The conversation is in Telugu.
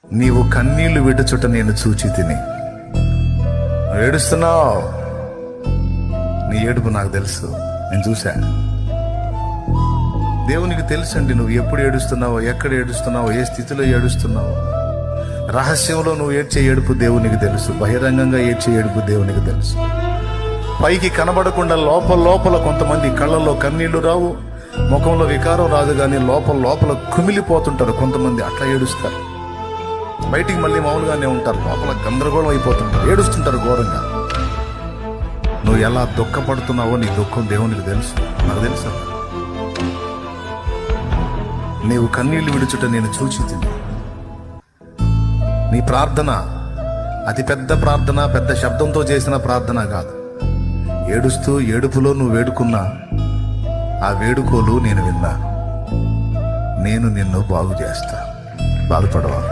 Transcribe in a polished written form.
నీవు కన్నీళ్లు విడుచుట నేను చూచి తిని. ఏడుస్తున్నావు, నీ ఏడుపు నాకు తెలుసు, నేను చూశా. దేవునికి తెలుసండి నువ్వు ఎప్పుడు ఏడుస్తున్నావో, ఎక్కడ ఏడుస్తున్నావో, ఏ స్థితిలో ఏడుస్తున్నావో. రహస్యంలో నువ్వు ఏడ్చే ఏడుపు దేవునికి తెలుసు, బహిరంగంగా ఏడ్చే ఏడుపు దేవునికి తెలుసు. పైకి కనబడకుండా లోపల కొంతమంది కళ్ళల్లో కన్నీళ్లు రావు, ముఖంలో వికారం రాదు, కానీ లోపల కుమిలిపోతుంటారు. కొంతమంది అట్లా ఏడుస్తారు. బయటికి మళ్ళీ మామూలుగానే ఉంటారు, లోపల గందరగోళం అయిపోతుంటారు, ఏడుస్తుంటారు ఘోరంగా. నువ్వు ఎలా దుఃఖపడుతున్నావో నీ దుఃఖం దేవునికి తెలుసు, నాకు తెలుసు. నీవు కన్నీళ్లు విడుచుట నేను చూచి తిని. నీ ప్రార్థన అతి పెద్ద ప్రార్థన, పెద్ద శబ్దంతో చేసిన ప్రార్థన కాదు. ఏడుస్తూ ఏడుపులో నువ్వు వేడుకున్నా ఆ వేడుకోలు నేను విన్నా. నేను నిన్ను బాగు చేస్తా, బాధపడవా.